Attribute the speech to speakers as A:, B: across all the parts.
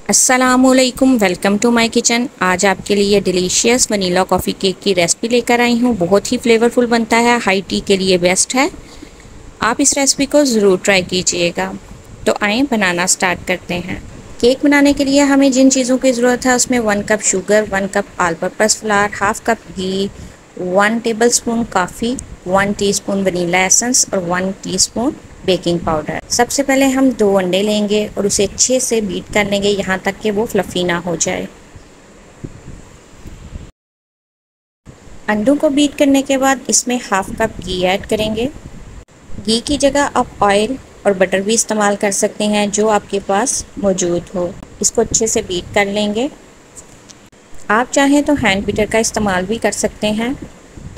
A: अस्सलामुअलैकुम, welcome to my kitchen. आज आपके लिए डिलीशियस वनीला कॉफ़ी केक की रेसिपी लेकर आई हूँ। बहुत ही फ्लेवरफुल बनता है, हाई टी के लिए बेस्ट है। आप इस रेसिपी को ज़रूर ट्राई कीजिएगा। तो आएँ बनाना स्टार्ट करते हैं। केक बनाने के लिए हमें जिन चीज़ों की ज़रूरत है उसमें 1 cup sugar, 1 cup all purpose flour, half cup ghee, 1 tablespoon coffee, 1 teaspoon vanilla essence और 1 टीस्पून बेकिंग पाउडर। सबसे पहले हम 2 अंडे लेंगे और उसे अच्छे से बीट कर लेंगे यहाँ तक कि वो फ्लफ़ी ना हो जाए। अंडों को बीट करने के बाद इसमें हाफ कप घी ऐड करेंगे। घी की जगह आप ऑयल और बटर भी इस्तेमाल कर सकते हैं, जो आपके पास मौजूद हो। इसको अच्छे से बीट कर लेंगे। आप चाहें तो हैंड बीटर का इस्तेमाल भी कर सकते हैं।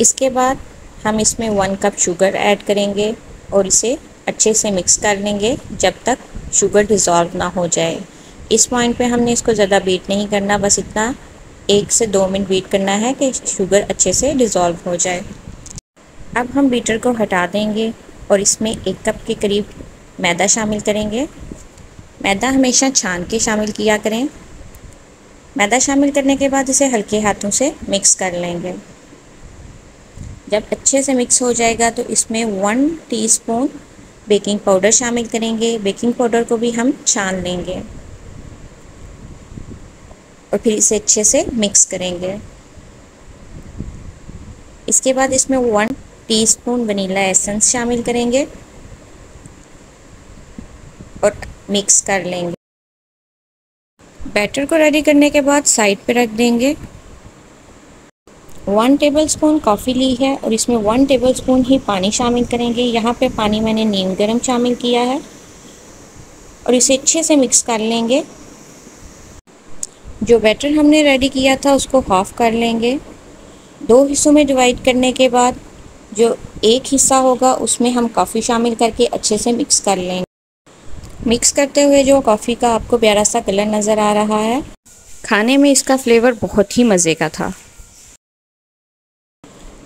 A: इसके बाद हम इसमें 1 कप शुगर ऐड करेंगे और इसे अच्छे से मिक्स कर लेंगे जब तक शुगर डिज़ोल्व ना हो जाए। इस पॉइंट पे हमने इसको ज़्यादा बीट नहीं करना, बस इतना 1 से 2 मिनट बीट करना है कि शुगर अच्छे से डिज़ोल्व हो जाए। अब हम बीटर को हटा देंगे और इसमें 1 कप के करीब मैदा शामिल करेंगे। मैदा हमेशा छान के शामिल किया करें। मैदा शामिल करने के बाद इसे हल्के हाथों से मिक्स कर लेंगे। जब अच्छे से मिक्स हो जाएगा तो इसमें 1 टीस्पून बेकिंग पाउडर शामिल करेंगे। बेकिंग पाउडर को भी हम छान लेंगे और फिर इसे अच्छे से मिक्स करेंगे। इसके बाद इसमें 1 टीस्पून वनीला एसेंस शामिल करेंगे और मिक्स कर लेंगे। बैटर को रेडी करने के बाद साइड पे रख देंगे। 1 टेबलस्पून कॉफ़ी ली है और इसमें 1 टेबलस्पून ही पानी शामिल करेंगे। यहाँ पे पानी मैंने नीम गर्म शामिल किया है और इसे अच्छे से मिक्स कर लेंगे। जो बैटर हमने रेडी किया था उसको हाफ़ कर लेंगे। 2 हिस्सों में डिवाइड करने के बाद जो एक हिस्सा होगा उसमें हम कॉफ़ी शामिल करके अच्छे से मिक्स कर लेंगे। मिक्स करते हुए जो कॉफ़ी का आपको प्यारा सा कलर नज़र आ रहा है, खाने में इसका फ्लेवर बहुत ही मज़े का था।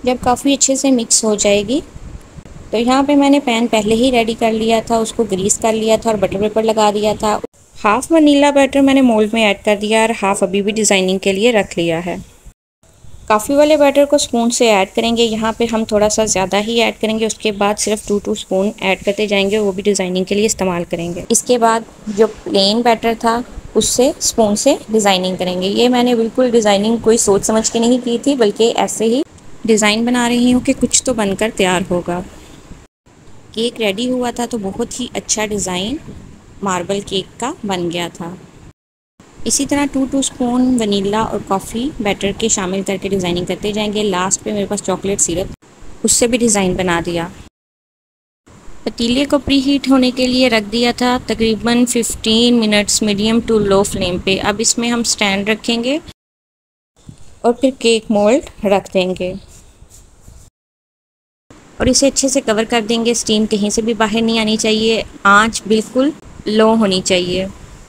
A: जब कॉफ़ी अच्छे से मिक्स हो जाएगी तो यहाँ पे मैंने पैन पहले ही रेडी कर लिया था, उसको ग्रीस कर लिया था और बटर पेपर लगा दिया था। हाफ़ वनीला बैटर मैंने मोल्ड में ऐड कर दिया और हाफ़ अभी भी डिज़ाइनिंग के लिए रख लिया है। कॉफ़ी वाले बैटर को स्पून से ऐड करेंगे। यहाँ पे हम थोड़ा सा ज़्यादा ही ऐड करेंगे, उसके बाद सिर्फ 2 स्पून ऐड करते जाएंगे, वो भी डिज़ाइनिंग के लिए इस्तेमाल करेंगे। इसके बाद जो प्लेन बैटर था उससे स्पून से डिज़ाइनिंग करेंगे। ये मैंने बिल्कुल डिज़ाइनिंग कोई सोच समझ के नहीं की थी, बल्कि ऐसे ही डिज़ाइन बना रही हूँ कि कुछ तो बनकर तैयार होगा। केक रेडी हुआ था तो बहुत ही अच्छा डिज़ाइन मार्बल केक का बन गया था। इसी तरह 2 स्पून वनीला और कॉफ़ी बैटर के शामिल करके डिज़ाइनिंग करते जाएंगे। लास्ट पे मेरे पास चॉकलेट सिरप, उससे भी डिज़ाइन बना दिया। पतीले को प्री हीट होने के लिए रख दिया था तकरीबन 15 minutes medium to low flame पे। अब इसमें हम स्टैंड रखेंगे और फिर केक मोल्ड रख देंगे और इसे अच्छे से कवर कर देंगे। स्टीम कहीं से भी बाहर नहीं आनी चाहिए। आंच बिल्कुल लो होनी चाहिए,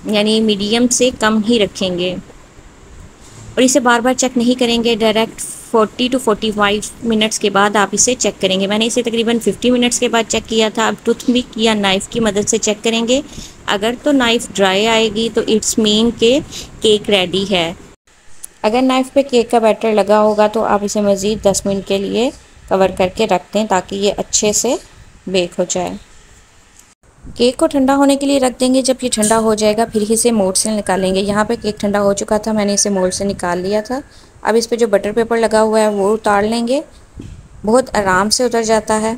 A: यानी मीडियम से कम ही रखेंगे और इसे बार बार चेक नहीं करेंगे। डायरेक्ट 40 to 45 मिनट्स के बाद आप इसे चेक करेंगे। मैंने इसे तकरीबन 50 मिनट्स के बाद चेक किया था। अब टूथपिक या नाइफ़ की मदद से चेक करेंगे। अगर तो नाइफ़ ड्राई आएगी तो इट्स मीन के केक रेडी है। अगर नाइफ़ पे केक का बैटर लगा होगा तो आप इसे मज़ीद 10 मिनट के लिए कवर करके रख दें ताकि ये अच्छे से बेक हो जाए। केक को ठंडा होने के लिए रख देंगे। जब ये ठंडा हो जाएगा फिर इसे मोल्ड से निकालेंगे। यहाँ पे केक ठंडा हो चुका था, मैंने इसे मोल्ड से निकाल लिया था। अब इस पे जो बटर पेपर लगा हुआ है वो उतार लेंगे। बहुत आराम से उतर जाता है।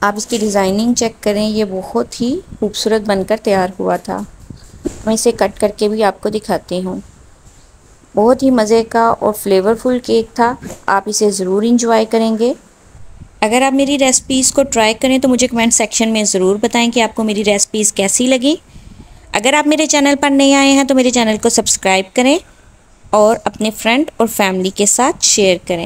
A: आप इसकी डिज़ाइनिंग चेक करें, ये बहुत ही खूबसूरत बनकर तैयार हुआ था। मैं इसे कट करके भी आपको दिखाती हूँ। बहुत ही मज़े का और फ्लेवरफुल केक था। आप इसे ज़रूर इंजॉय करेंगे। अगर आप मेरी रेसिपीज़ को ट्राई करें तो मुझे कमेंट सेक्शन में ज़रूर बताएं कि आपको मेरी रेसिपीज़ कैसी लगी। अगर आप मेरे चैनल पर नए आए हैं तो मेरे चैनल को सब्सक्राइब करें और अपने फ्रेंड और फैमिली के साथ शेयर करें।